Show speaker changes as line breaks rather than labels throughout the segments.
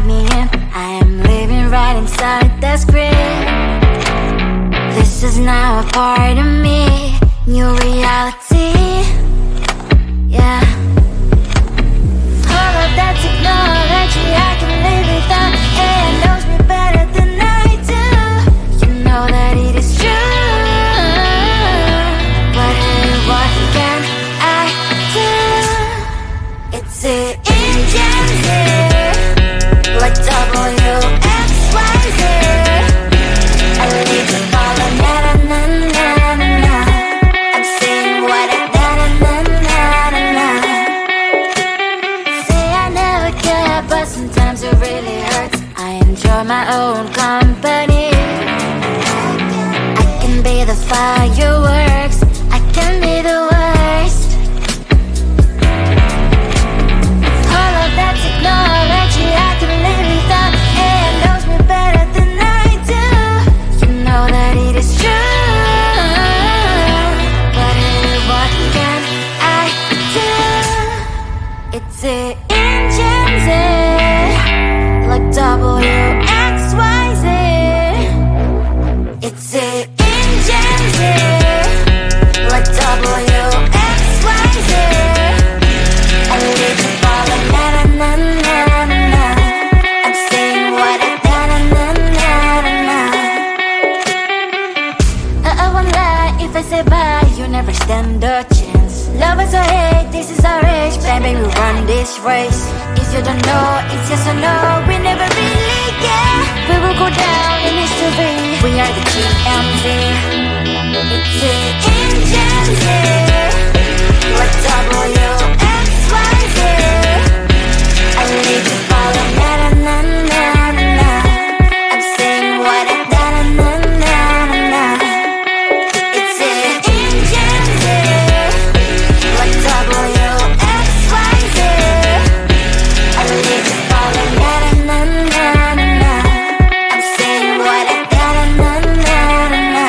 me in. I am living right inside the script. This is now a part of me, new reality. Yeah. All of that technology I can live without. It knows me better than I do. You know that it is true. But hey, what can I do? It's the engines here, like WXYZ. I leave to follow, na na na na na na. I'm saying what I na na na na na na. Say I never care, but sometimes it really hurts. I enjoy my own company. I can be the fireworks, I can be the worst. All of that technology I can live without. It knows me better than I do. You know that it is true. But hey, what can I do? It's the engines, like WXYZ. It's the engines, like WXYZ. I live to follow, na na na na na na. I'm saying what I na na na na na na. I won't lie if I say bye, you never stand a chance. Love is or hate, this is our age, baby, we run this race. If you don't know, it's yes or no, we never really care. We will go down in history, we are the GMZ. It's the engines, like WXYZ. I need to follow, na na na na na na. I'm saying what I na na na na na. It's the engines, like WXYZ. I need to follow, na na na na na. I'm saying what I na na na na na.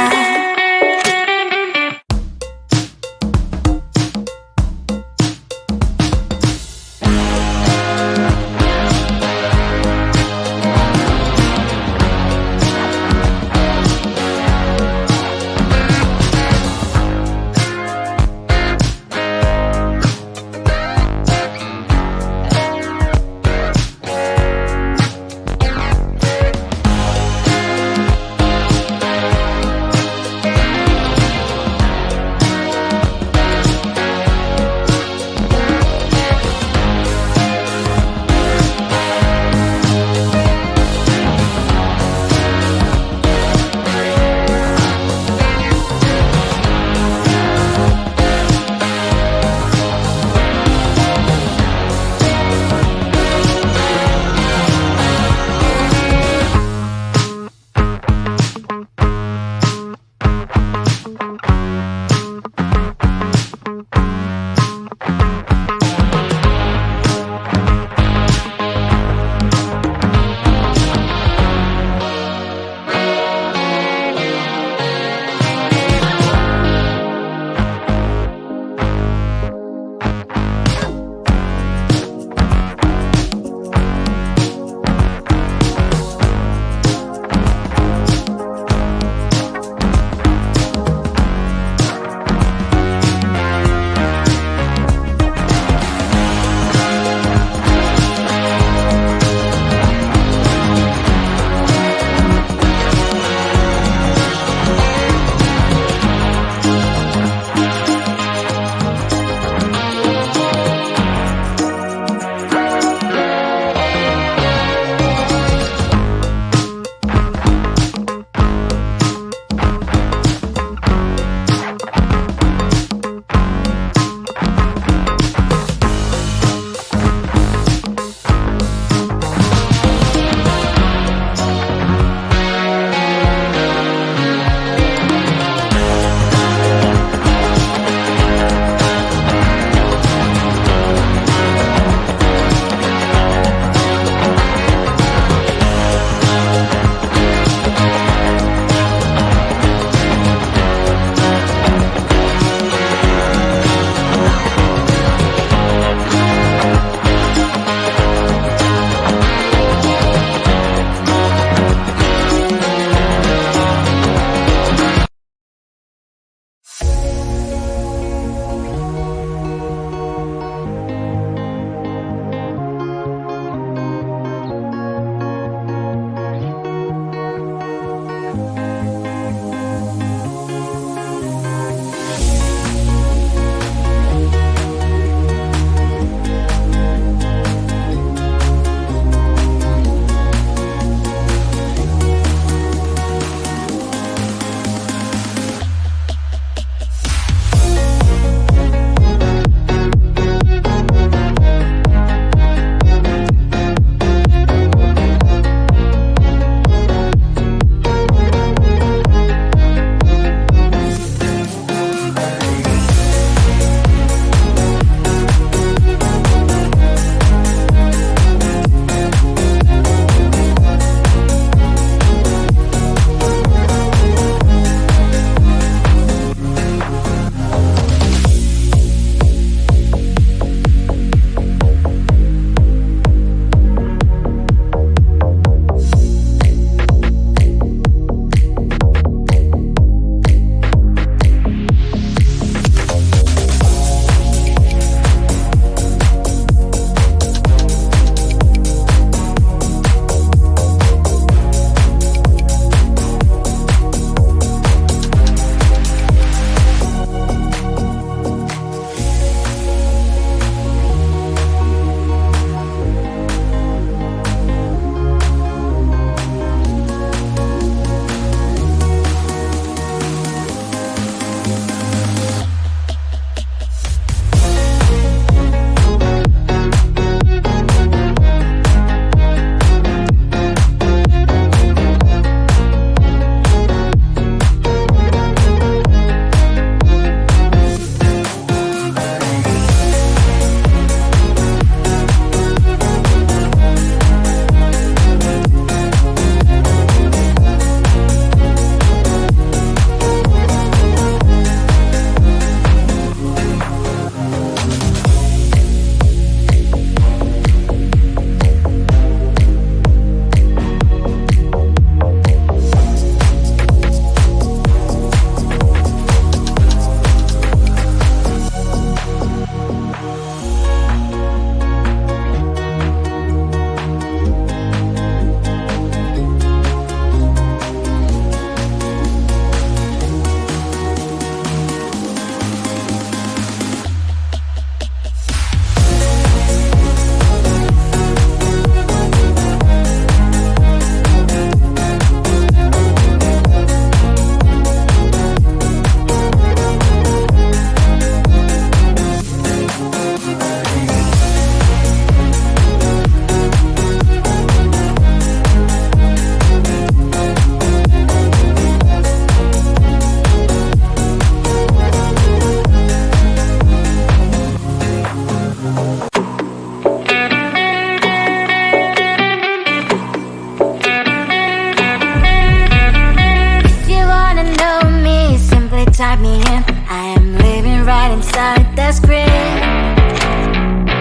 type me in. I am living right inside the script.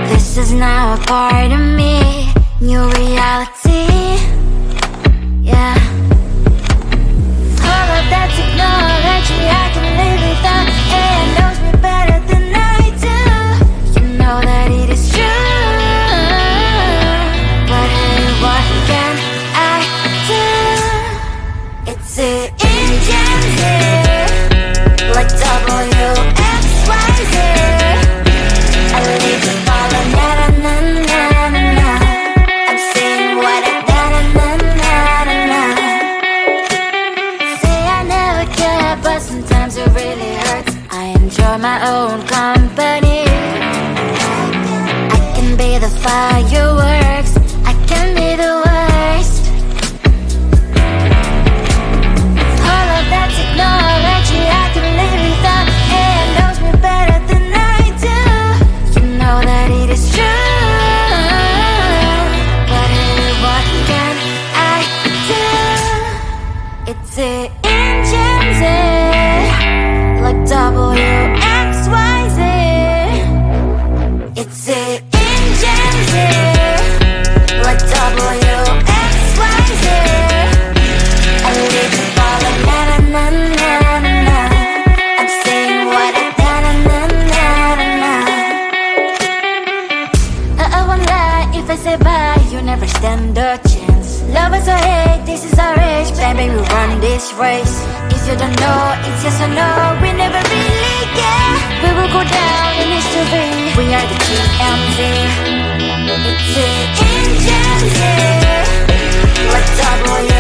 This is now a part of me, new reality. Yeah. All of that technology I can live without. It knows me better than I do. You know that it is true. But hey, what can I do? It's the engine here, like WXYZ. I live in all of na-na-na-na-na-na. I'm saying what I na-na-na-na-na. Say I never care, but sometimes it really hurts. I enjoy my own company. I can be the fireworks, I can be the worst. All of that technology I can live without. It knows me better than I do. You know that it is true. But hey, what can I do? It's the engines, like WXYZ. It's the engines, like WXYZ. I live in all of na-na-na-na-na-na. I'm saying what I na-na-na-na-na. I won't lie if I say bye, you never stand a chance. Love us or hate, this is our age. Baby, we run this race. If you don't know, it's yes or no. We never really care. We will go down in history. We are the TMZ. It's the engines, like W